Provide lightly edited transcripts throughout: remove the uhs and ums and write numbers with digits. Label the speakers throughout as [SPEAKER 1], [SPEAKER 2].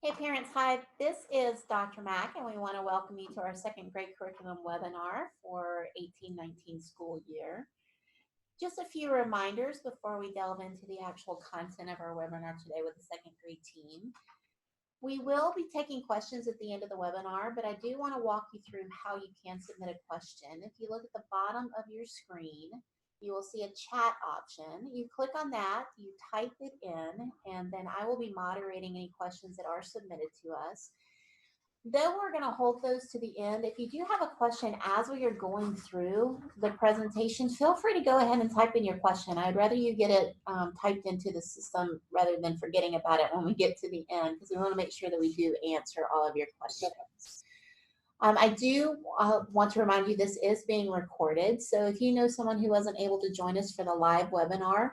[SPEAKER 1] Hey parents, hi. This is Dr. Mack, and we want to welcome you to our second grade curriculum webinar for 18-19 school year. Just a few reminders before we delve into the actual content of our webinar today with the second grade team. We will be taking questions at the end of the webinar, but I do want to walk you through how you can submit a question. If you look at the bottom of your screen, you will see a chat option. You click on that, you type it in, and then I will be moderating any questions that are submitted to us. Then we're going to hold those to the end. If you do have a question as we are going through the presentation, feel free to go ahead and type in your question. I'd rather you get it typed into the system rather than forgetting about it when we get to the end, because we want to make sure that we do answer all of your questions. I do want to remind you this is being recorded. So if you know someone who wasn't able to join us for the live webinar,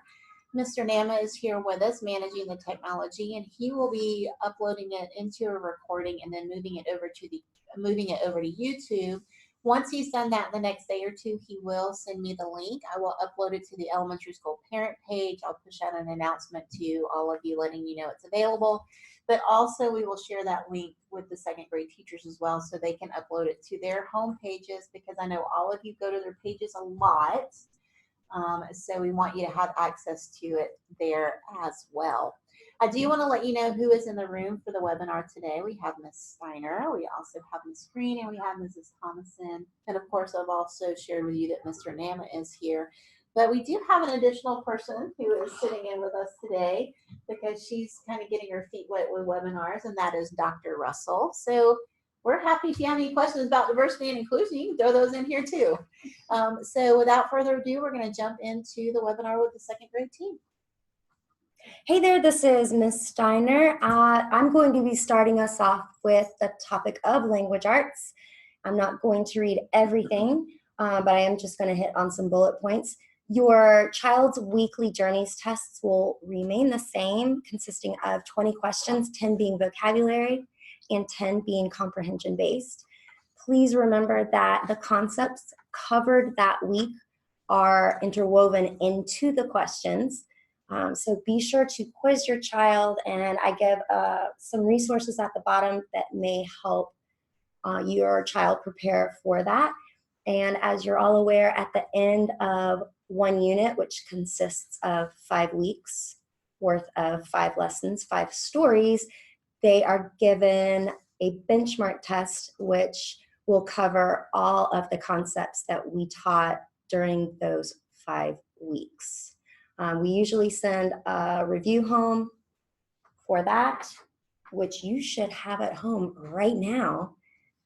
[SPEAKER 1] Mr. Nama is here with us managing the technology, and he will be uploading it into a recording and then moving it over to YouTube. Once he's done that the next day or two, he will send me the link. I will upload it to the elementary school parent page. I'll push out an announcement to all of you letting you know it's available. But also we will share that link with the second grade teachers as well so they can upload it to their home pages, because I know all of you go to their pages a lot. So we want you to have access to it there as well. I do want to let you know who is in the room for the webinar today. We have Ms. Steiner, we also have Ms. Green, and we have Mrs. Thomason. And of course, I've also shared with you that Mr. Nama is here. But we do have an additional person who is sitting in with us today because she's kind of getting her feet wet with webinars, and that is Dr. Russell. So we're happy. If you have any questions about diversity and inclusion, you can throw those in here too. So without further ado, we're going to jump into the webinar with the second grade team.
[SPEAKER 2] Hey there, this is Ms. Steiner. I'm going to be starting us off with the topic of language arts. I'm not going to read everything, but I am just going to hit on some bullet points. Your child's weekly journeys tests will remain the same, consisting of 20 questions, 10 being vocabulary and 10 being comprehension based. Please remember that the concepts covered that week are interwoven into the questions. So be sure to quiz your child, and I give some resources at the bottom that may help your child prepare for that. And as you're all aware, at the end of one unit, which consists of 5 weeks worth of 5 lessons, 5 stories, they are given a benchmark test, which will cover all of the concepts that we taught during those 5 weeks. We usually send a review home for that, which you should have at home right now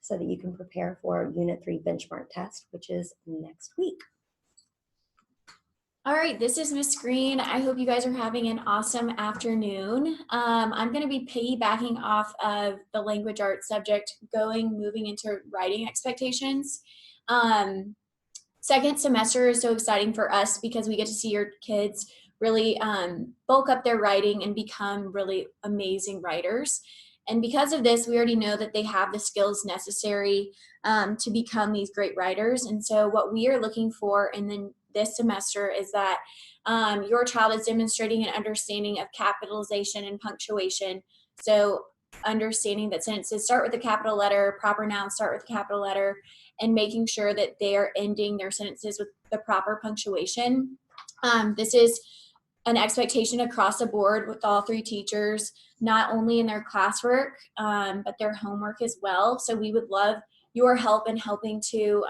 [SPEAKER 2] so that you can prepare for Unit 3 benchmark test, which is next week.
[SPEAKER 3] All right, this is Miss Green. I hope you guys are having an awesome afternoon. I'm going to be piggybacking off of the language arts subject, moving into writing expectations. Second semester is so exciting for us because we get to see your kids really bulk up their writing and become really amazing writers. And because of this, we already know that they have the skills necessary to become these great writers. And so what we are looking for in this semester is that your child is demonstrating an understanding of capitalization and punctuation. So understanding that sentences start with a capital letter, proper nouns start with a capital letter, and making sure that they are ending their sentences with the proper punctuation. This is an expectation across the board with all 3 teachers, not only in their classwork, but their homework as well. So we would love your help in helping to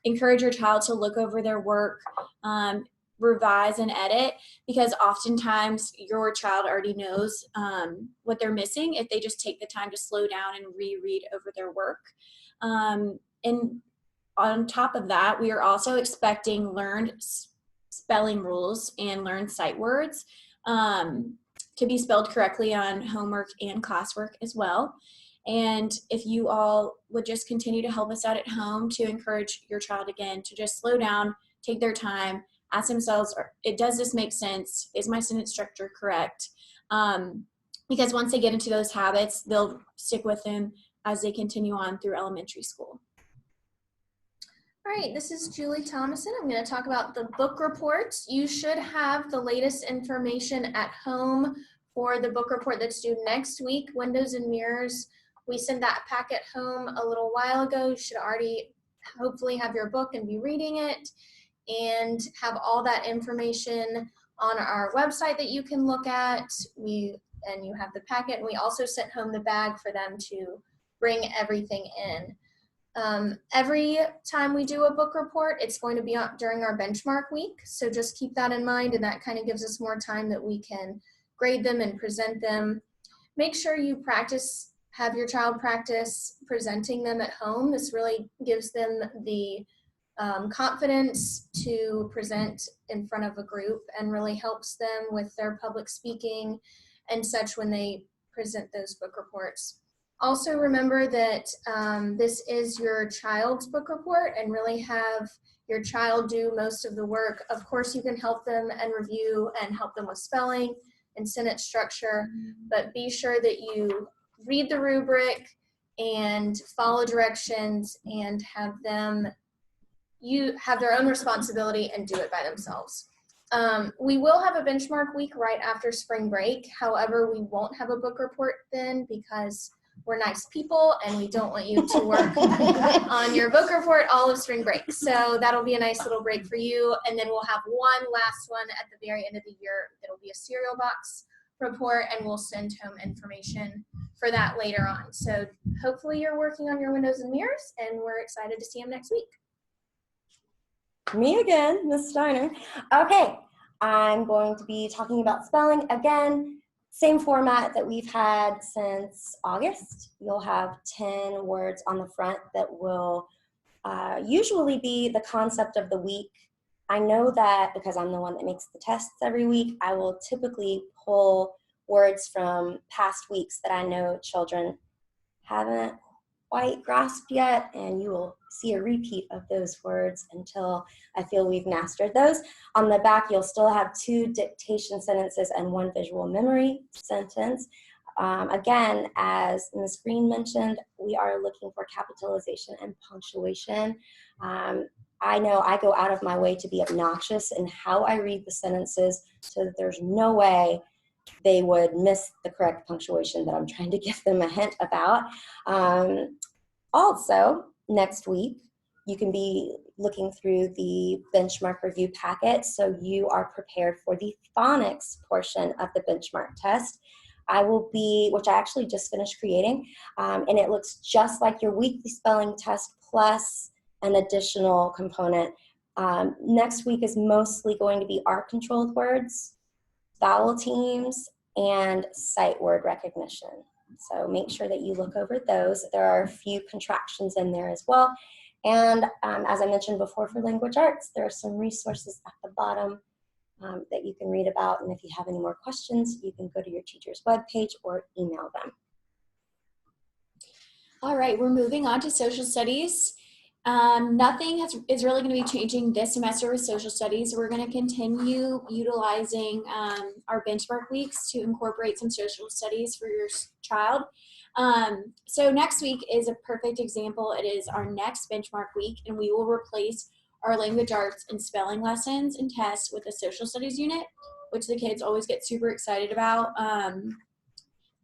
[SPEAKER 3] encourage your child to look over their work, revise and edit, because oftentimes your child already knows what they're missing if they just take the time to slow down and reread over their work. And on top of that, we are also expecting learned spelling rules and learned sight words to be spelled correctly on homework and classwork as well. And if you all would just continue to help us out at home to encourage your child again to just slow down, take their time, ask themselves, does this make sense? Is my sentence structure correct? Because once they get into those habits, they'll stick with them as they continue on through elementary school.
[SPEAKER 4] All right, this is Julie Thomason. I'm going to talk about the book reports. You should have the latest information at home for the book report that's due next week, Windows and Mirrors. We sent that packet home a little while ago. You should already hopefully have your book and be reading it, and have all that information on our website that you can look at. And you have the packet, and we also sent home the bag for them to bring everything in. Every time we do a book report, it's going to be during our benchmark week, so just keep that in mind, and that kind of gives us more time that we can grade them and present them. Make sure you have your child practice presenting them at home. This really gives them the confidence to present in front of a group, and really helps them with their public speaking and such when they present those book reports. Also remember that this is your child's book report, and really have your child do most of the work. Of course, you can help them and review and help them with spelling and sentence structure, but be sure that you read the rubric and follow directions, and have them have their own responsibility and do it by themselves. We will have a benchmark week right after spring break. However, we won't have a book report then, because we're nice people and we don't want you to work on your book report all of spring break. So that'll be a nice little break for you. And then we'll have one last one at the very end of the year. It'll be a cereal box report, and we'll send home information for that later on. So hopefully you're working on your Windows and Mirrors, and we're excited to see them next week.
[SPEAKER 2] Me again, Miss Steiner. Okay, I'm going to be talking about spelling again. Same format that we've had since August. You'll have 10 words on the front that will usually be the concept of the week. I know that because I'm the one that makes the tests every week, I will typically pull words from past weeks that I know children haven't quite grasped yet, and you will see a repeat of those words until I feel we've mastered those. On the back, you'll still have 2 dictation sentences and 1 visual memory sentence. Again, as Ms. Green mentioned, we are looking for capitalization and punctuation. I know I go out of my way to be obnoxious in how I read the sentences, so that there's no way they would miss the correct punctuation that I'm trying to give them a hint about. Also, next week, you can be looking through the benchmark review packet, so you are prepared for the phonics portion of the benchmark test. Which I actually just finished creating, and it looks just like your weekly spelling test plus an additional component. Next week is mostly going to be art-controlled words, vowel teams, and sight word recognition. So make sure that you look over those. There are a few contractions in there as well. And as I mentioned before, for language arts, there are some resources at the bottom that you can read about. And if you have any more questions, you can go to your teacher's webpage or email them.
[SPEAKER 3] All right, we're moving on to social studies. Nothing is really going to be changing this semester with social studies. We're going to continue utilizing our benchmark weeks to incorporate some social studies for your child. So next week is a perfect example. It is our next benchmark week, and we will replace our language arts and spelling lessons and tests with a social studies unit, which the kids always get super excited about.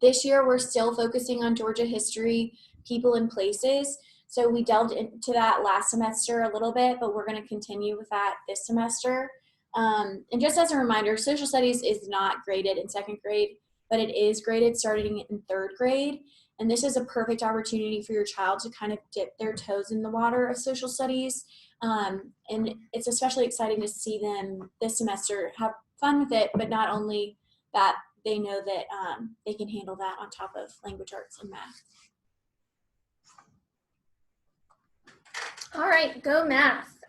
[SPEAKER 3] This year, we're still focusing on Georgia history, people and places. So we delved into that last semester a little bit, but we're going to continue with that this semester. And just as a reminder, social studies is not graded in 2nd grade, but it is graded starting in 3rd grade. And this is a perfect opportunity for your child to kind of dip their toes in the water of social studies. And it's especially exciting to see them this semester have fun with it, but not only that, they know that they can handle that on top of language arts and math.
[SPEAKER 4] All right, go math.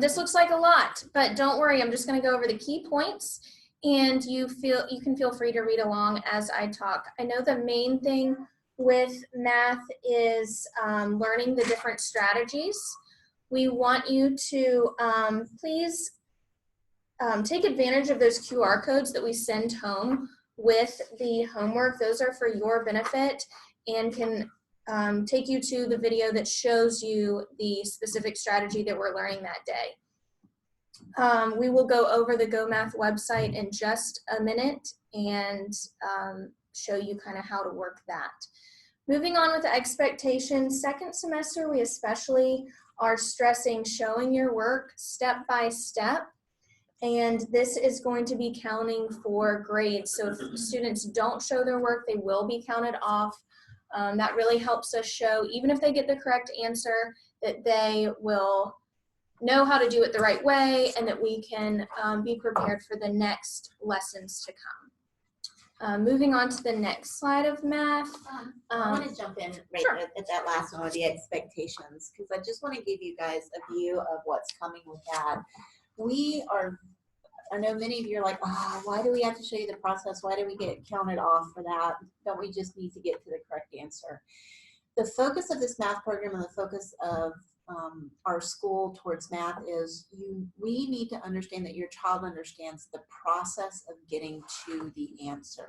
[SPEAKER 4] This looks like a lot, but don't worry, I'm just going to go over the key points, and you can feel free to read along as I talk. I know the main thing with math is learning the different strategies. We want you to please take advantage of those QR codes that we send home with the homework. Those are for your benefit and can take you to the video that shows you the specific strategy that we're learning that day. We will go over the Go Math website in just a minute and show you kind of how to work that. Moving on with the expectations, second semester we especially are stressing showing your work step by step, and this is going to be counting for grades. So if students don't show their work, they will be counted off. That really helps us show, even if they get the correct answer, that they will know how to do it the right way and that we can be prepared for the next lessons to come. Moving on to the next slide of math.
[SPEAKER 1] I want to jump in right
[SPEAKER 4] Sure.
[SPEAKER 1] at that last one with the expectations, because I just want to give you guys a view of what's coming with that. I know many of you are like, oh, why do we have to show you the process? Why do we get counted off for that? Don't we just need to get to the correct answer? The focus of this math program and the focus of our school towards math is we need to understand that your child understands the process of getting to the answer.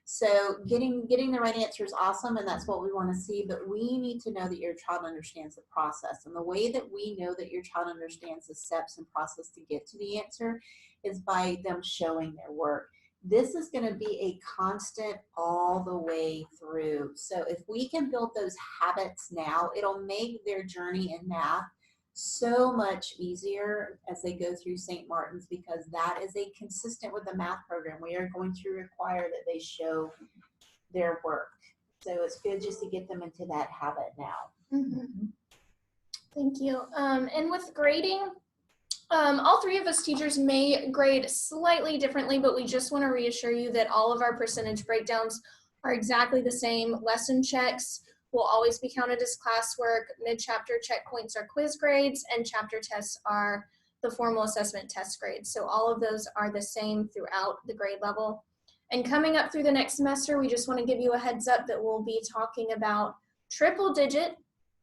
[SPEAKER 1] So getting the right answer is awesome, and that's what we want to see, but we need to know that your child understands the process. And the way that we know that your child understands the steps and process to get to the answer is by them showing their work. This is going to be a constant all the way through. So if we can build those habits now, it'll make their journey in math so much easier as they go through St. Martin's, because that is consistent with the math program. We are going to require that they show their work. So it's good just to get them into that habit now.
[SPEAKER 4] Mm-hmm. Thank you. And with grading, all three of us teachers may grade slightly differently, but we just want to reassure you that all of our percentage breakdowns are exactly the same. Lesson checks will always be counted as classwork. Mid-chapter checkpoints are quiz grades, and chapter tests are the formal assessment test grades. So all of those are the same throughout the grade level. And coming up through the next semester, we just want to give you a heads up that we'll be talking about triple-digit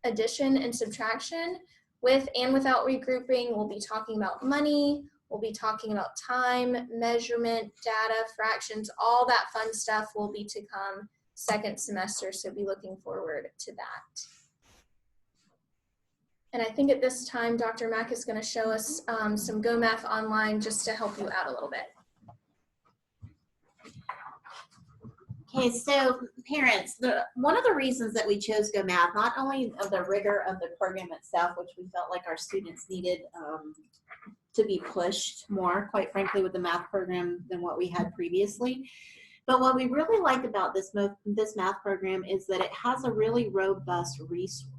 [SPEAKER 4] addition and subtraction. With and without regrouping, we'll be talking about money, we'll be talking about time, measurement, data, fractions, all that fun stuff will be to come second semester, so be looking forward to that. And I think at this time, Dr. Mack is going to show us some Go Math Online just to help you out a little bit.
[SPEAKER 1] Okay, so parents, one of the reasons that we chose Go Math, not only of the rigor of the program itself, which we felt like our students needed to be pushed more, quite frankly, with the math program than what we had previously. But what we really liked about this math program is that it has a really robust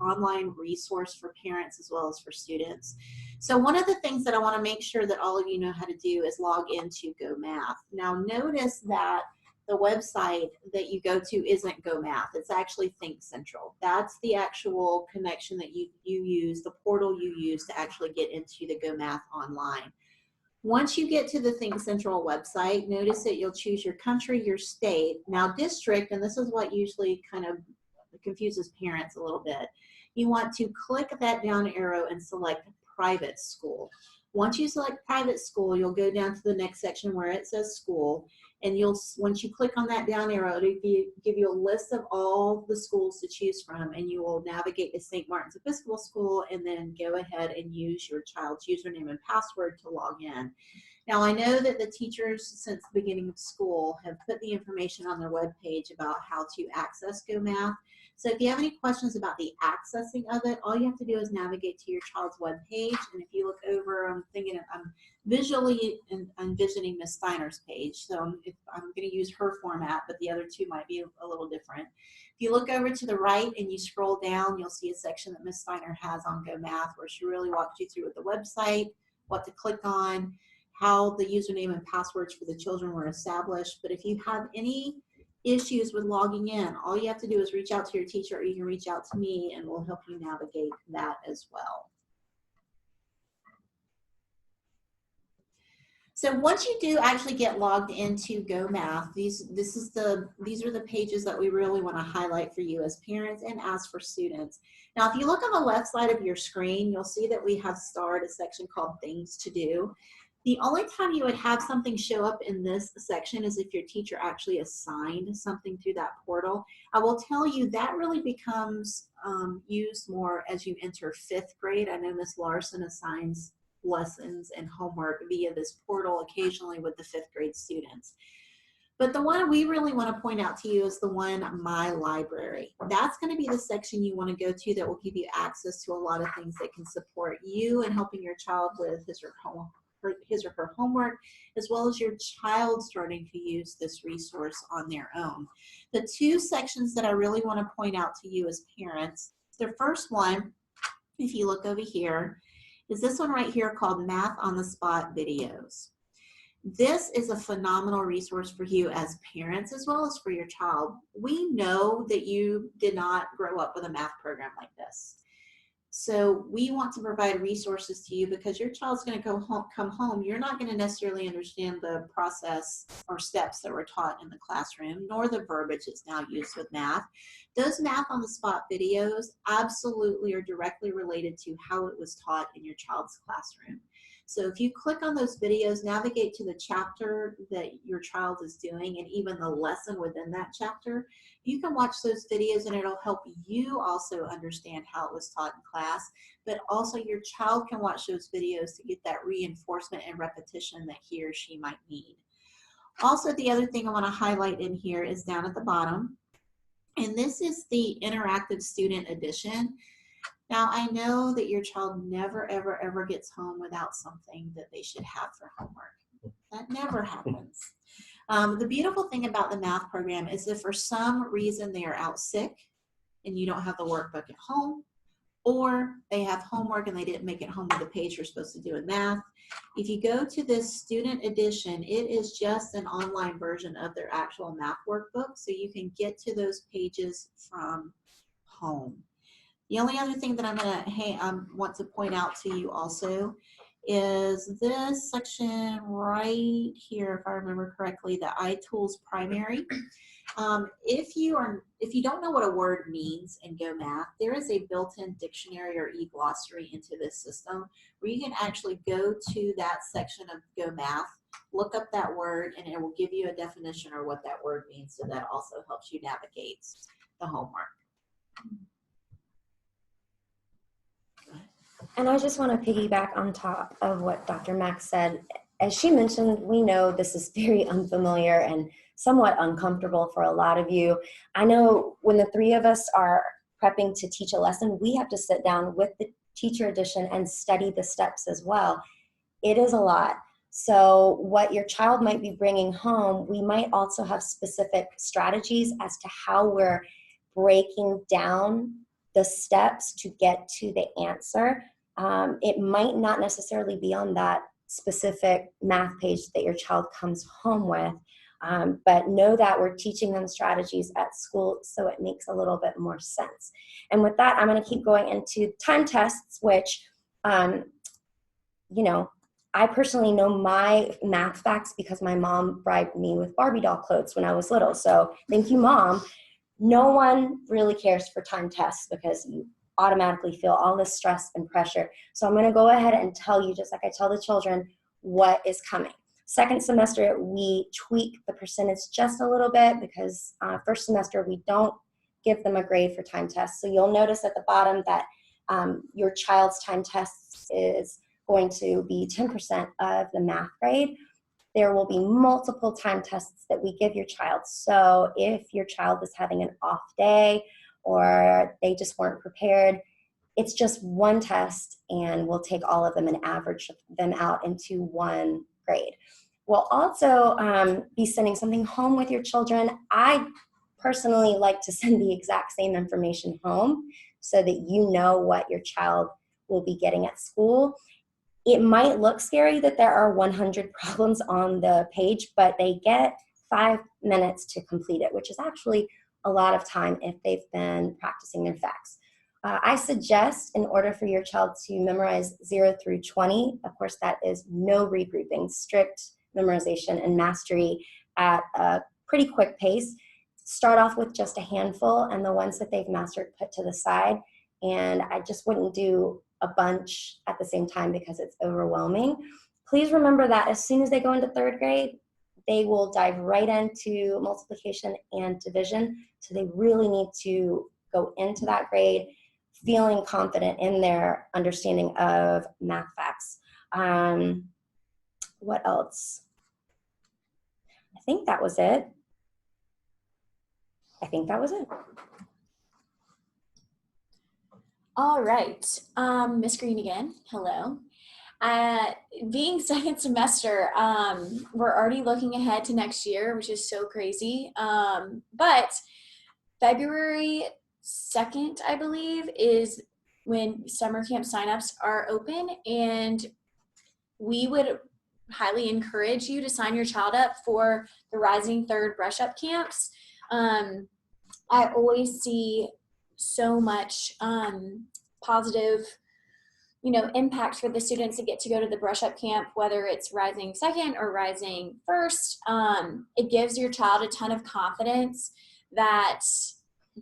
[SPEAKER 1] online resource for parents as well as for students. So one of the things that I want to make sure that all of you know how to do is log into Go Math. Now notice that the website that you go to isn't Go Math. It's actually Think Central. That's the actual connection that you use, the portal you use to actually get into the Go Math online. Once you get to the Think Central website, notice that you'll choose your country, your state. Now district, and this is what usually kind of confuses parents a little bit. You want to click that down arrow and select private school. Once you select private school, you'll go down to the next section where it says school, and once you click on that down arrow, it'll give you a list of all the schools to choose from, and you will navigate to St. Martin's Episcopal School and then go ahead and use your child's username and password to log in. Now I know that the teachers since the beginning of school have put the information on their webpage about how to access Go Math. So if you have any questions about the accessing of it, all you have to do is navigate to your child's webpage. And if you look over, I'm visually envisioning Ms. Steiner's page. So I'm going to use her format, but the other two might be a little different. If you look over to the right and you scroll down, you'll see a section that Ms. Steiner has on Go Math where she really walks you through with the website, what to click on, how the username and passwords for the children were established. But if you have any issues with logging in, all you have to do is reach out to your teacher, or you can reach out to me and we'll help you navigate that as well. So once you do actually get logged into Go Math, these are the pages that we really want to highlight for you as parents and as for students. Now, if you look on the left side of your screen, you'll see that we have starred a section called Things to Do. The only time you would have something show up in this section is if your teacher actually assigned something through that portal. I will tell you that really becomes used more as you enter 5th grade. I know Ms. Larson assigns lessons and homework via this portal occasionally with the 5th grade students. But the one we really want to point out to you is the one, My Library. That's going to be the section you want to go to that will give you access to a lot of things that can support you in helping your child with his or her homework, as well as your child starting to use this resource on their own. The 2 sections that I really want to point out to you as parents, the first one, if you look over here, is this one right here called Math on the Spot Videos. This is a phenomenal resource for you as parents as well as for your child. We know that you did not grow up with a math program like this. So we want to provide resources to you because your child's going to come home. You're not going to necessarily understand the process or steps that were taught in the classroom, nor the verbiage that's now used with math. Those Math on the Spot videos absolutely are directly related to how it was taught in your child's classroom. So if you click on those videos, navigate to the chapter that your child is doing and even the lesson within that chapter, you can watch those videos and it'll help you also understand how it was taught in class, but also your child can watch those videos to get that reinforcement and repetition that he or she might need. Also, the other thing I want to highlight in here is down at the bottom, and this is the interactive student edition. Now, I know that your child never, ever, ever gets home without something that they should have for homework. That never happens. The beautiful thing about the math program is if for some reason they are out sick and you don't have the workbook at home, or they have homework and they didn't make it home with the page you're supposed to do in math, if you go to this student edition, it is just an online version of their actual math workbook, so you can get to those pages from home. The only other thing that I'm going to want to point out to you also is this section right here, if I remember correctly, the iTools Primary. If you don't know what a word means in Go Math, there is a built-in dictionary or e-glossary into this system where you can actually go to that section of Go Math, look up that word, and it will give you a definition or what that word means, so that also helps you navigate the homework.
[SPEAKER 2] And I just want to piggyback on top of what Dr. Mack said. As she mentioned, we know this is very unfamiliar and somewhat uncomfortable for a lot of you. I know when the 3 of us are prepping to teach a lesson, we have to sit down with the teacher edition and study the steps as well. It is a lot. So what your child might be bringing home, we might also have specific strategies as to how we're breaking down the steps to get to the answer. It might not necessarily be on that specific math page that your child comes home with, but know that we're teaching them strategies at school, so it makes a little bit more sense. And with that, I'm going to keep going into time tests, which, I personally know my math facts because my mom bribed me with Barbie doll clothes when I was little. So thank you, Mom. No one really cares for time tests because you automatically feel all this stress and pressure. So I'm going to go ahead and tell you, just like I tell the children, what is coming. Second semester, we tweak the percentage just a little bit because first semester, we don't give them a grade for time tests. So you'll notice at the bottom that your child's time tests is going to be 10% of the math grade. There will be multiple time tests that we give your child. So if your child is having an off day or they just weren't prepared, it's just one test and we'll take all of them and average them out into one grade. We'll also be sending something home with your children. I personally like to send the exact same information home so that you know what your child will be getting at school. It might look scary that there are 100 problems on the page, but they get 5 minutes to complete it, which is actually a lot of time if they've been practicing their facts. I suggest, in order for your child to memorize 0 through 20, of course that is no regrouping, strict memorization and mastery at a pretty quick pace. Start off with just a handful, and the ones that they've mastered put to the side. And I just wouldn't do a bunch at the same time because it's overwhelming. Please remember that as soon as they go into 3rd grade, they will dive right into multiplication and division. So they really need to go into that grade feeling confident in their understanding of math facts. What else? I think that was it.
[SPEAKER 3] All right, Miss Green again, hello. Being second semester, we're already looking ahead to next year, which is so crazy. But February 2nd, I believe, is when summer camp signups are open, and we would highly encourage you to sign your child up for the Rising Third Brush Up camps. I always see so much positive, impact for the students that get to go to the brush up camp, whether it's Rising Second or Rising First. It gives your child a ton of confidence that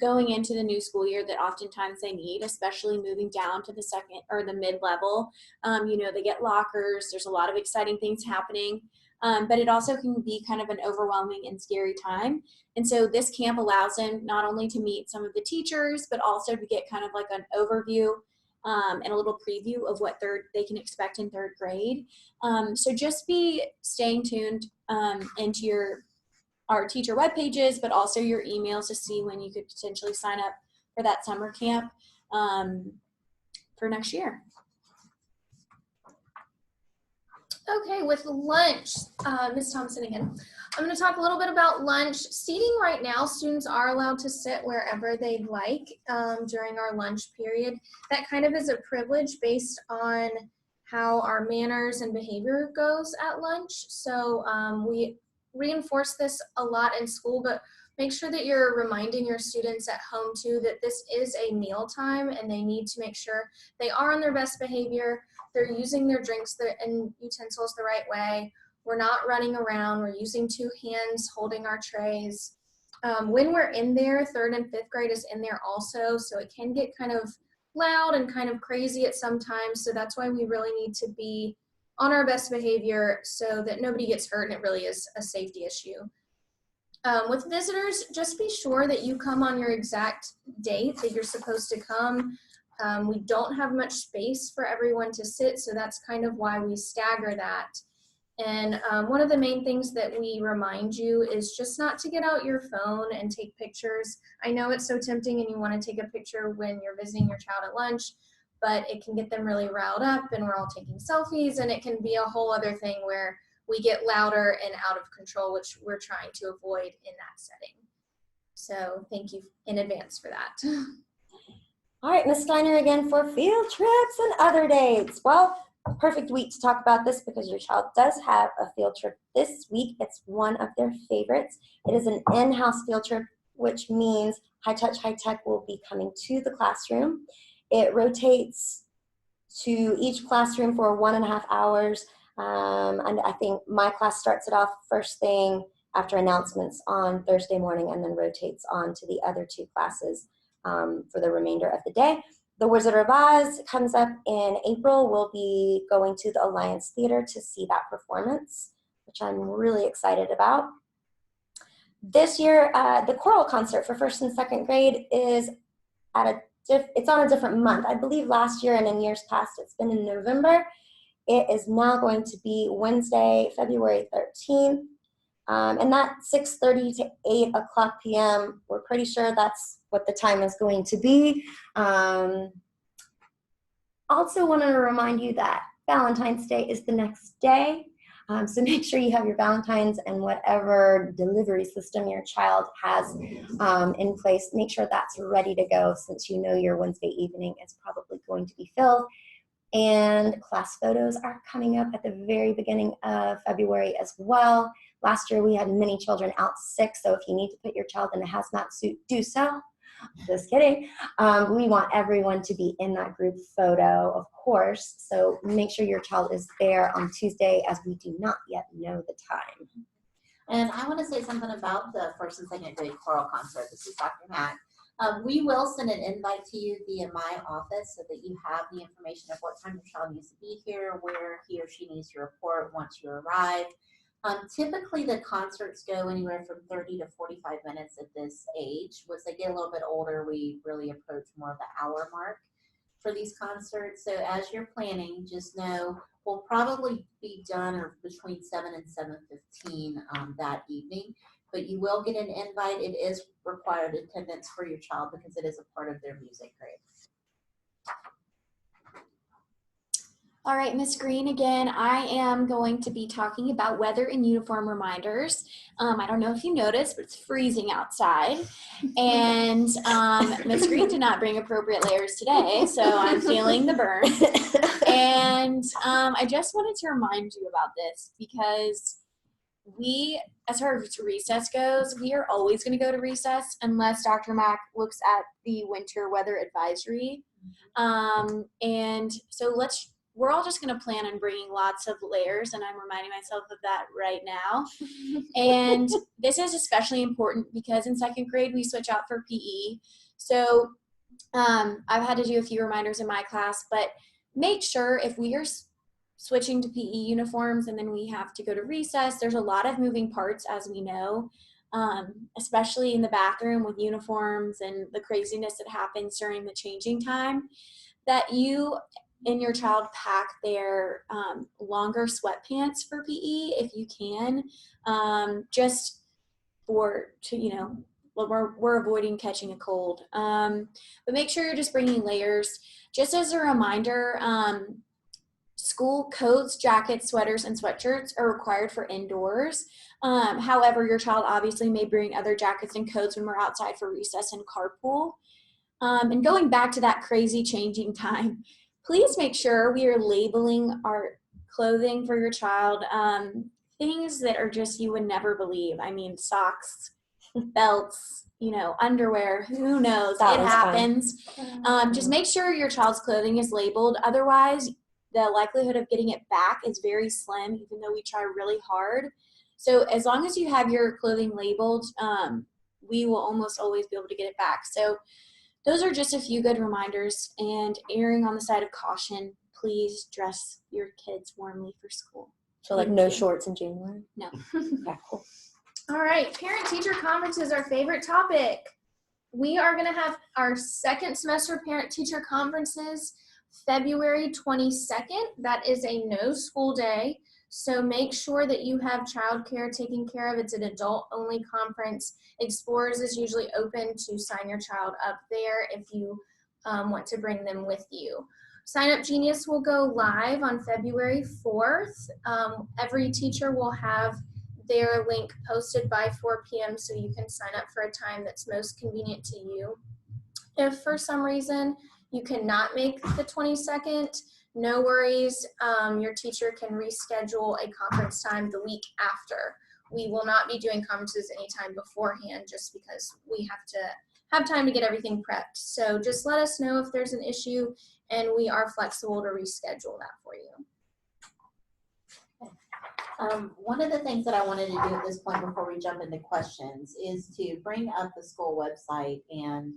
[SPEAKER 3] going into the new school year that oftentimes they need, especially moving down to the second or the mid-level. They get lockers, there's a lot of exciting things happening, but it also can be kind of an overwhelming and scary time. And so this camp allows them not only to meet some of the teachers, but also to get kind of like an overview and a little preview of what they can expect in third grade. So just be staying tuned into our teacher web pages, but also your emails to see when you could potentially sign up for that summer camp for next year.
[SPEAKER 4] Okay, with lunch, Ms. Thompson again. I'm going to talk a little bit about lunch. Seating right now, students are allowed to sit wherever they'd like during our lunch period. That kind of is a privilege based on how our manners and behavior goes at lunch. So we reinforce this a lot in school, but make sure that you're reminding your students at home too that this is a meal time and they need to make sure they are on their best behavior. They're using their drinks and utensils the right way. We're not running around. We're using 2 hands holding our trays. When we're in there, 3rd and 5th grade is in there also, so it can get kind of loud and kind of crazy at some times. So that's why we really need to be on our best behavior so that nobody gets hurt and it really is a safety issue. With visitors, just be sure that you come on your exact date that you're supposed to come. We don't have much space for everyone to sit, so that's kind of why we stagger that. And one of the main things that we remind you is just not to get out your phone and take pictures. I know it's so tempting and you want to take a picture when you're visiting your child at lunch, but it can get them really riled up and we're all taking selfies, and it can be a whole other thing where we get louder and out of control, which we're trying to avoid in that setting. So thank you in advance for that.
[SPEAKER 2] All right, Ms. Steiner again for field trips and other dates. Well, a perfect week to talk about this because your child does have a field trip this week. It's one of their favorites. It is an in-house field trip, which means High Touch, High Tech will be coming to the classroom. It rotates to each classroom for 1.5 hours. And I think my class starts it off first thing after announcements on Thursday morning and then rotates on to the other 2 classes for the remainder of the day. The Wizard of Oz comes up in April. We'll be going to the Alliance Theater to see that performance, which I'm really excited about. This year, the choral concert for 1st and 2nd grade is it's on a different month. I believe last year and in years past it's been in November. It is now going to be Wednesday, February 13th, and that's 6:30 to 8 o'clock p.m. We're pretty sure that's what the time is going to be. Also want to remind you that Valentine's Day is the next day, so make sure you have your Valentine's and whatever delivery system your child has in place. Make sure that's ready to go since you know your Wednesday evening is probably going to be filled. And class photos are coming up at the very beginning of February as well. Last year we had many children out sick, so if you need to put your child in a hazmat suit, do so. Just kidding. We want everyone to be in that group photo, of course, so make sure your child is there on Tuesday as we do not yet know the time.
[SPEAKER 1] And I want to say something about the 1st and 2nd grade choral concert. This is Dr. Mack. We will send an invite to you via my office so that you have the information of what time your child needs to be here, where he or she needs to report once you arrive. Typically the concerts go anywhere from 30 to 45 minutes at this age. Once they get a little bit older, we really approach more of the hour mark. for these concerts. So as you're planning, just know we'll probably be done or between 7 and 7:15 that evening. But you will get an invite. It is required attendance for your child because it is a part of their music grade.
[SPEAKER 3] All right, Miss Green, again, I am going to be talking about weather and uniform reminders. I don't know if you noticed, but it's freezing outside. And Miss Green did not bring appropriate layers today, so I'm feeling the burn. And I just wanted to remind you about this because we, as far as recess goes, we are always going to go to recess unless Dr. Mack looks at the winter weather advisory. And so we're all just going to plan on bringing lots of layers, and I'm reminding myself of that right now. And this is especially important because in second grade, we switch out for PE. So I've had to do a few reminders in my class, but make sure if we are switching to PE uniforms and then we have to go to recess, there's a lot of moving parts, as we know, especially in the bathroom with uniforms and the craziness that happens during the changing time, that you and your child pack their longer sweatpants for PE if you can, just we're avoiding catching a cold. But make sure you're just bringing layers. Just as a reminder, school coats, jackets, sweaters, and sweatshirts are required for indoors. However, your child obviously may bring other jackets and coats when we're outside for recess and carpool. And going back to that crazy changing time, please make sure we are labeling our clothing for your child. Things that are just you would never believe. I mean, socks, belts, underwear, who knows? It happens. Just make sure your child's clothing is labeled. Otherwise, the likelihood of getting it back is very slim, even though we try really hard. So as long as you have your clothing labeled, we will almost always be able to get it back. So those are just a few good reminders, and erring on the side of caution, please dress your kids warmly for school.
[SPEAKER 2] So like no shorts in January?
[SPEAKER 3] No.
[SPEAKER 2] Okay, cool.
[SPEAKER 4] All right, parent-teacher conferences, our favorite topic. We are going to have our second semester parent-teacher conferences February 22nd. That is a no school day. So make sure that you have childcare taken care of. It's an adult-only conference. Explorers is usually open to sign your child up there if you want to bring them with you. Sign Up Genius will go live on February 4th. Every teacher will have their link posted by 4 p.m. so you can sign up for a time that's most convenient to you. If for some reason you cannot make the 22nd, no worries. Your teacher can reschedule a conference time the week after. We will not be doing conferences anytime beforehand just because we have to have time to get everything prepped. So just let us know if there's an issue, and we are flexible to reschedule that for you.
[SPEAKER 1] One of the things that I wanted to do at this point before we jump into questions is to bring up the school website and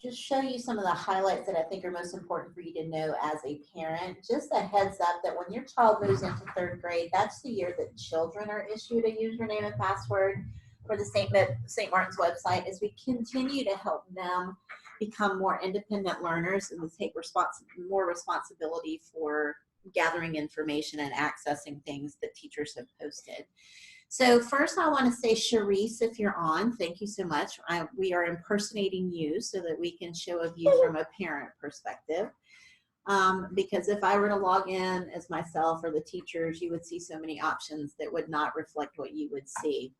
[SPEAKER 1] just show you some of the highlights that I think are most important for you to know as a parent. Just a heads up that when your child moves into third grade, that's the year that children are issued a username and password for the St. Martin's website, as we continue to help them become more independent learners and to take more responsibility for gathering information and accessing things that teachers have posted. So first I want to say, Sharice, if you're on, thank you so much. We are impersonating you so that we can show a view from a parent perspective. Because if I were to log in as myself or the teachers, you would see so many options that would not reflect what you would see.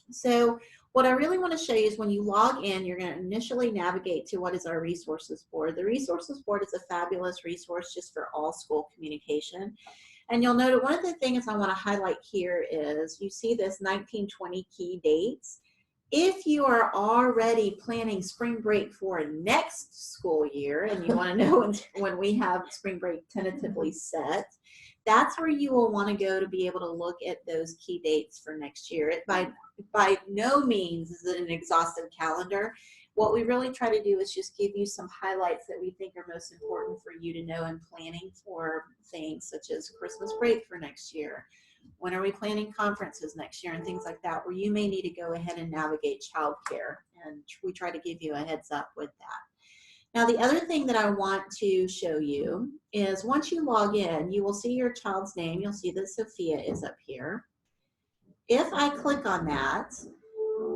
[SPEAKER 1] So what I really want to show you is when you log in, you're going to initially navigate to what is our resources board. The resources board is a fabulous resource just for all school communication. And you'll note one of the things I want to highlight here is you see this 1920 key dates. If you are already planning spring break for next school year and you want to know when we have spring break tentatively set, that's where you will want to go to be able to look at those key dates for next year. It by no means is it an exhaustive calendar. What we really try to do is just give you some highlights that we think are most important for you to know in planning for things such as Christmas break for next year. When are we planning conferences next year and things like that, where you may need to go ahead and navigate childcare, and we try to give you a heads up with that. Now, the other thing that I want to show you is once you log in, you will see your child's name. You'll see that Sophia is up here. If I click on that,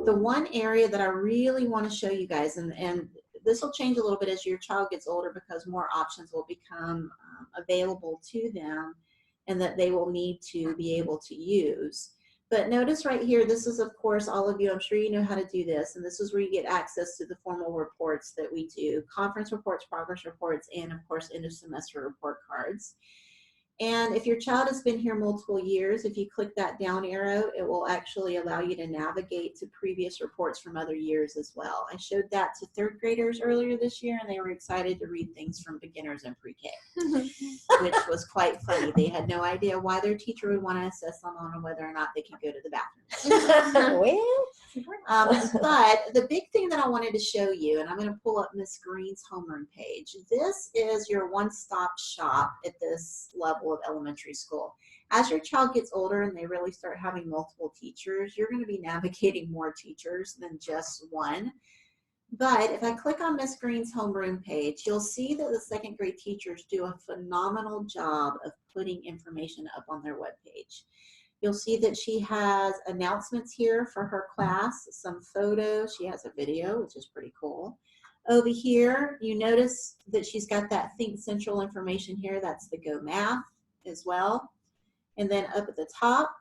[SPEAKER 1] the one area that I really want to show you guys, and this will change a little bit as your child gets older because more options will become available to them and that they will need to be able to use. But notice right here, this is, of course, all of you, I'm sure you know how to do this, and this is where you get access to the formal reports that we do, conference reports, progress reports, and of course, end of semester report cards. And if your child has been here multiple years, if you click that down arrow, it will actually allow you to navigate to previous reports from other years as well. I showed that to third graders earlier this year, and they were excited to read things from beginners and pre-K, which was quite funny. They had no idea why their teacher would want to assess them on whether or not they could go to the bathroom. But the big thing that I wanted to show you, and I'm going to pull up Miss Green's homeroom page. This is your one-stop shop at this level of elementary school. As your child gets older and they really start having multiple teachers, you're going to be navigating more teachers than just one. But if I click on Miss Green's homeroom page, you'll see that the second grade teachers do a phenomenal job of putting information up on their webpage. You'll see that she has announcements here for her class, some photos. She has a video, which is pretty cool. Over here, you notice that she's got that Think Central information here. That's the Go Math as well. And then up at the top,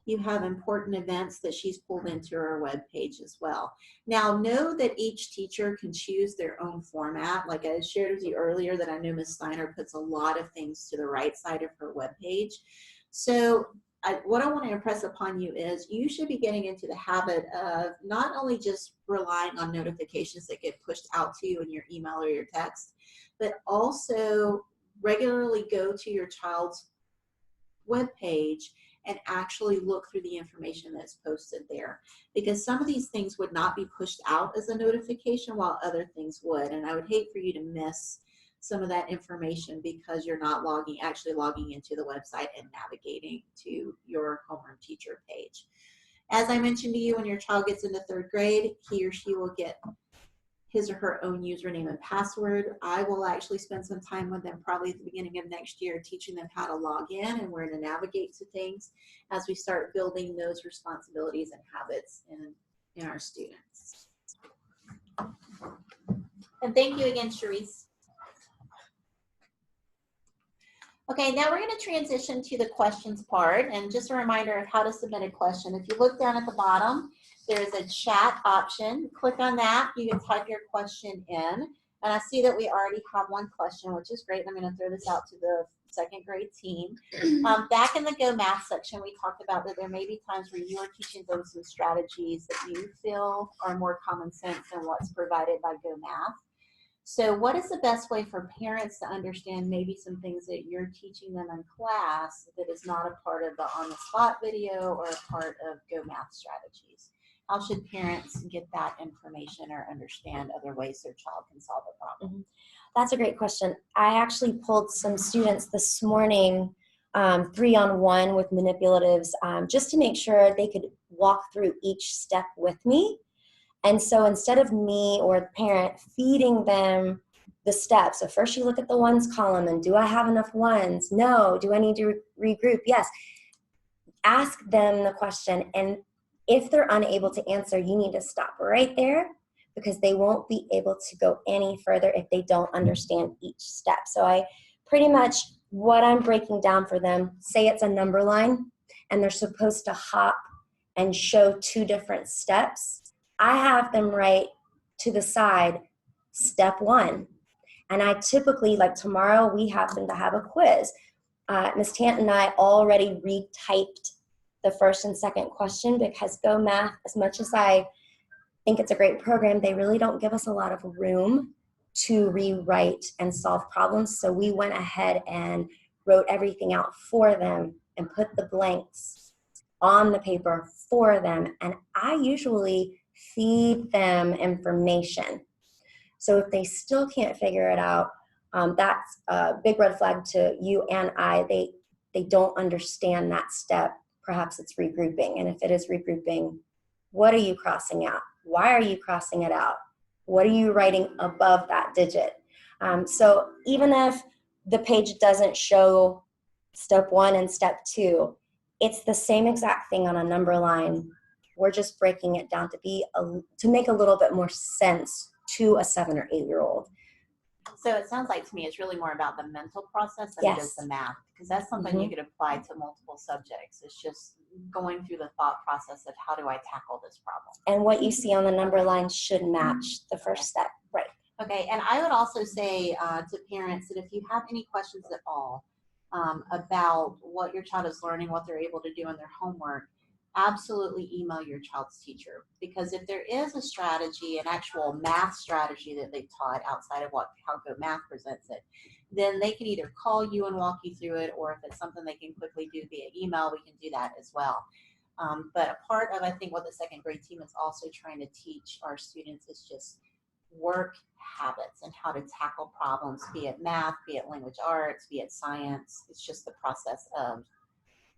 [SPEAKER 1] you have important events that she's pulled into her web page as well. Now, know that each teacher can choose their own format. Like I shared with you earlier that I know Ms. Steiner puts a lot of things to the right side of her web page. So what I want to impress upon you is you should be getting into the habit of not only just relying on notifications that get pushed out to you in your email or your text, but also regularly go to your child's web page and actually look through the information that's posted there. Because some of these things would not be pushed out as a notification while other things would. And I would hate for you to miss some of that information because you're not actually logging into the website and navigating to your homeroom teacher page. As I mentioned to you, when your child gets into third grade, he or she will get his or her own username and password. I will actually spend some time with them probably at the beginning of next year teaching them how to log in and where to navigate to things as we start building those responsibilities and habits in our students. And thank you again, Sharice. Okay, now we're going to transition to the questions part, and just a reminder of how to submit a question. If you look down at the bottom, there's a chat option. Click on that. You can type your question in, and I see that we already have one question, which is great. I'm going to throw this out to the second grade team. Back in the Go Math section, we talked about that there may be times where you are teaching them some strategies that you feel are more common sense than what's provided by Go Math. So what is the best way for parents to understand maybe some things that you're teaching them in class that is not a part of the on-the-spot video or a part of Go Math strategies? How should parents get that information or understand other ways their child can solve a problem?
[SPEAKER 2] That's a great question. I actually pulled some students this morning, 3-on-1 with manipulatives, just to make sure they could walk through each step with me. And so instead of me or the parent feeding them the steps, so first you look at the ones column and do I have enough ones? No. Do I need to regroup? Yes. Ask them the question, and if they're unable to answer, you need to stop right there because they won't be able to go any further if they don't understand each step. So I pretty much, what I'm breaking down for them, say it's a number line and they're supposed to hop and show 2 different steps. I have them write to the side, step 1. And I typically, like tomorrow, we happen to have a quiz. Ms. Tant and I already retyped the first and second question because Go Math, as much as I think it's a great program, they really don't give us a lot of room to rewrite and solve problems. So we went ahead and wrote everything out for them and put the blanks on the paper for them. And I usually feed them information. So if they still can't figure it out, that's a big red flag to you and I. They don't understand that step. Perhaps it's regrouping. And if it is regrouping, what are you crossing out? Why are you crossing it out? What are you writing above that digit? So even if the page doesn't show step 1 and step 2, it's the same exact thing on a number line. We're just breaking it down to make a little bit more sense to a 7 or 8-year-old.
[SPEAKER 1] So it sounds like to me it's really more about the mental process than it is the math, because that's something you could apply to multiple subjects. It's just going through the thought process of how do I tackle this problem.
[SPEAKER 2] And what you see on the number line should match the first step.
[SPEAKER 1] Right. Okay, and I would also say to parents that if you have any questions at all about what your child is learning, what they're able to do in their homework, absolutely email your child's teacher, because if there is a strategy, an actual math strategy that they've taught outside of how Go Math presents it, then they can either call you and walk you through it, or if it's something they can quickly do via email, we can do that as well. But a part of, I think, what the second grade team is also trying to teach our students is just work habits and how to tackle problems, be it math, be it language arts, be it science. It's just the process of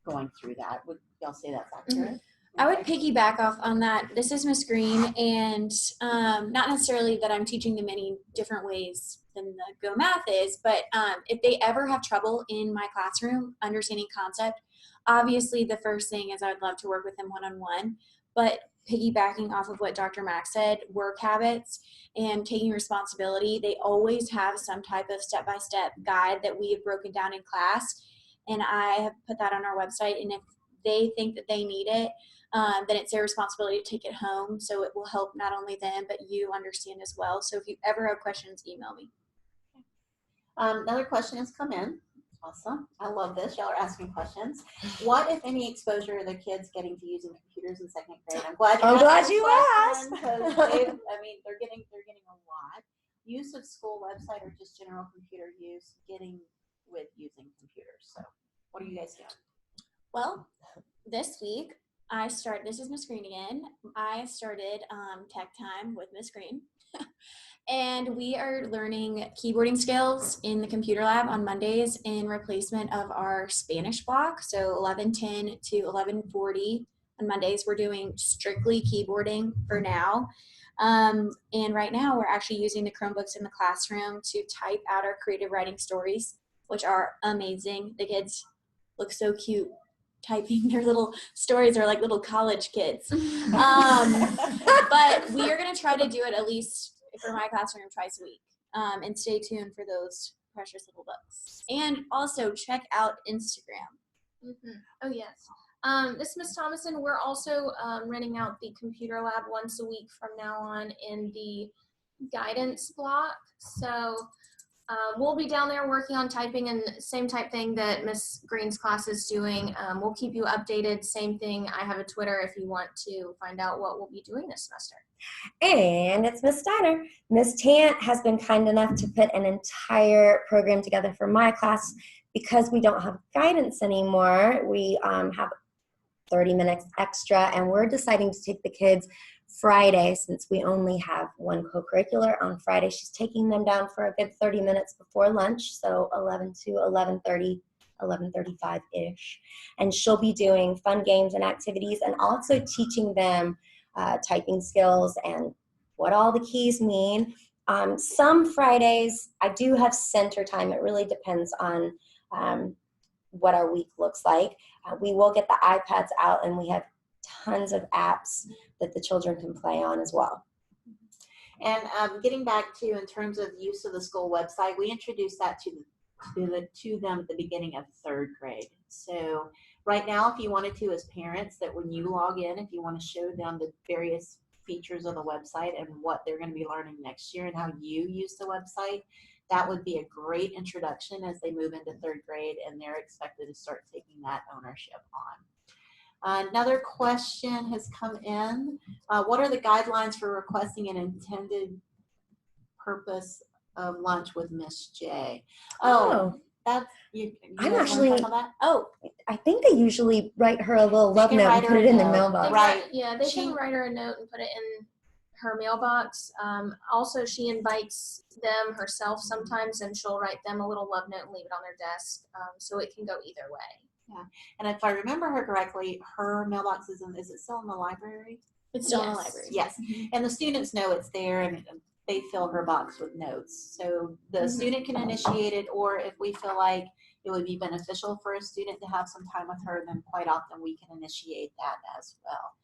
[SPEAKER 1] going through that. Would y'all say that's accurate?
[SPEAKER 3] I would piggyback off on that. This is Miss Green, and not necessarily that I'm teaching them any different ways than the Go Math is, but if they ever have trouble in my classroom understanding concept, obviously the first thing is I would love to work with them one-on-one, but piggybacking off of what Dr. Mack said, work habits and taking responsibility, they always have some type of step-by-step guide that we have broken down in class, and I have put that on our website, and if they think that they need it, then it's their responsibility to take it home, so it will help not only them, but you understand as well. So if you ever have questions, email me.
[SPEAKER 1] Another question has come in. Awesome. I love this. Y'all are asking questions. What, if any, exposure are the kids getting to using computers in second grade? I'm glad you asked. Because they're getting a lot. Use of school website or just general computer use, getting with using computers. So what are you guys doing?
[SPEAKER 3] Well, this week this is Miss Green again. I started Tech Time with Miss Green. And we are learning keyboarding skills in the computer lab on Mondays in replacement of our Spanish block. So 11:10 to 11:40 on Mondays, we're doing strictly keyboarding for now. And right now we're actually using the Chromebooks in the classroom to type out our creative writing stories, which are amazing. The kids look so cute typing their little stories. Are like little college kids. But we are going to try to do it at least for my classroom twice a week. And stay tuned for those precious little books. And also check out Instagram.
[SPEAKER 4] Oh, yes. This is Ms. Thomason. We're also renting out the computer lab once a week from now on in the guidance block. So we'll be down there working on typing, and same type thing that Miss Green's class is doing. We'll keep you updated. Same thing. I have a Twitter if you want to find out what we'll be doing this semester.
[SPEAKER 2] And it's Miss Steiner. Miss Tant has been kind enough to put an entire program together for my class. Because we don't have guidance anymore, we have 30 minutes extra, and we're deciding to take the kids Friday, since we only have one co-curricular on Friday. She's taking them down for a good 30 minutes before lunch, so 11 to 11:30, 11:35-ish. And she'll be doing fun games and activities, and also teaching them typing skills and what all the keys mean. Some Fridays, I do have center time. It really depends on what our week looks like. We will get the iPads out, and we have tons of apps that the children can play on as well.
[SPEAKER 1] And getting back to, in terms of use of the school website, we introduced that to them at the beginning of third grade. So right now, if you wanted to, as parents, that when you log in, if you want to show them the various features of the website and what they're going to be learning next year and how you use the website, that would be a great introduction as they move into third grade and they're expected to start taking that ownership on. Another question has come in. What are the guidelines for requesting an intended purpose of lunch with Miss J? That's you
[SPEAKER 2] I'm actually.
[SPEAKER 1] that?
[SPEAKER 2] I think they usually write her a little love note and put it in the mailbox.
[SPEAKER 1] Right.
[SPEAKER 4] Yeah, they can write her a note and put it in her mailbox. Also, she invites them herself sometimes, and she'll write them a little love note and leave it on their desk, so it can go either way.
[SPEAKER 1] Yeah, and if I remember her correctly, her mailbox is it still in the library?
[SPEAKER 3] It's still in the library.
[SPEAKER 1] Yes, and the students know it's there, and they fill her box with notes. So the
[SPEAKER 4] Mhm.
[SPEAKER 1] student can initiate it, or if we feel like it would be beneficial for a student to have some time with her, then quite often we can initiate that as well.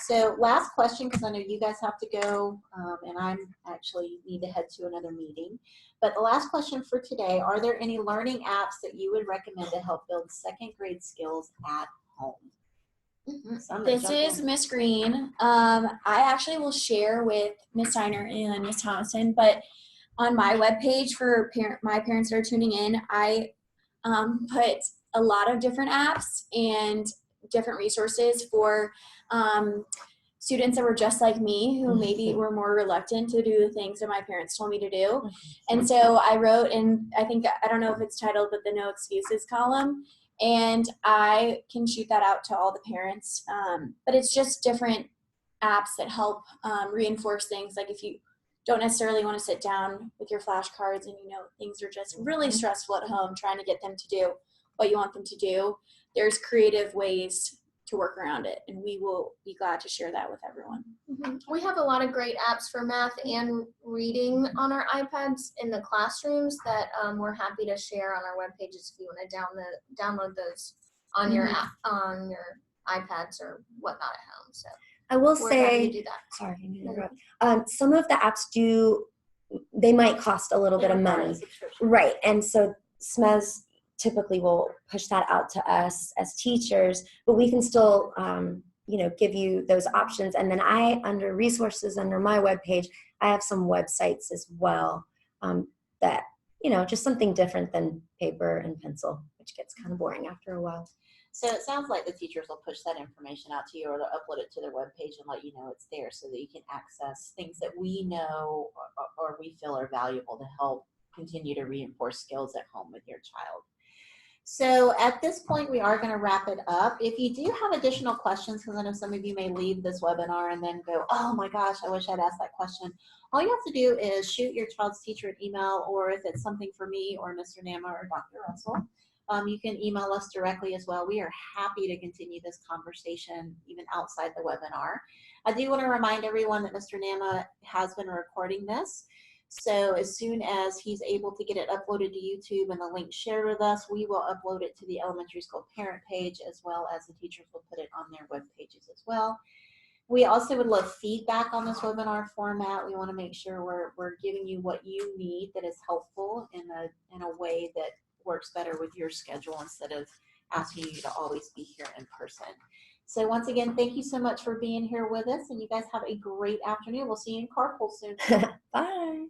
[SPEAKER 1] So last question, because I know you guys have to go, and I'm actually need to head to another meeting. But the last question for today, are there any learning apps that you would recommend to help build second grade skills at home? So I'm gonna
[SPEAKER 3] This
[SPEAKER 1] jump
[SPEAKER 3] is
[SPEAKER 1] in.
[SPEAKER 3] Miss Green. I actually will share with Miss Steiner and Miss Thomason, but on my webpage for my parents that are tuning in, I put a lot of different apps and different resources for students that were just like me, who maybe were more reluctant to do the things that my parents told me to do. And so I wrote, and I don't know if it's titled, but the No Excuses column. And I can shoot that out to all the parents. But it's just different apps that help reinforce things. Like if you don't necessarily want to sit down with your flashcards and things are just really stressful at home, trying to get them to do what you want them to do, there's creative ways to work around it, and we will be glad to share that with everyone.
[SPEAKER 4] We have a lot of great apps for math and reading on our iPads in the classrooms that we're happy to share on our web pages if you want to download those on your app, on your iPads or whatnot at home. So
[SPEAKER 2] I will
[SPEAKER 4] we're happy
[SPEAKER 2] say,
[SPEAKER 4] to do that.
[SPEAKER 2] sorry, I didn't interrupt. Some of the apps they might cost a little bit of money. Right. And so SMEs typically will push that out to us as teachers, but we can still, give you those options. And then under resources, under my webpage, I have some websites as well that, just something different than paper and pencil, which gets kind of boring after a while.
[SPEAKER 1] So it sounds like the teachers will push that information out to you, or they'll upload it to their webpage and let you know it's there so that you can access things that we know or we feel are valuable to help continue to reinforce skills at home with your child. So at this point, we are going to wrap it up. If you do have additional questions, because I know some of you may leave this webinar and then go, oh my gosh, I wish I'd asked that question. All you have to do is shoot your child's teacher an email, or if it's something for me or Mr. Nama or Dr. Russell, you can email us directly as well. We are happy to continue this conversation even outside the webinar. I do want to remind everyone that Mr. Nama has been recording this. So as soon as he's able to get it uploaded to YouTube and the link shared with us, we will upload it to the elementary school parent page, as well as the teachers will put it on their web pages as well. We also would love feedback on this webinar format. We want to make sure we're giving you what you need that is helpful in a way that works better with your schedule, instead of asking you to always be here in person. So once again, thank you so much for being here with us, and you guys have a great afternoon. We'll see you in carpool soon.
[SPEAKER 2] Bye.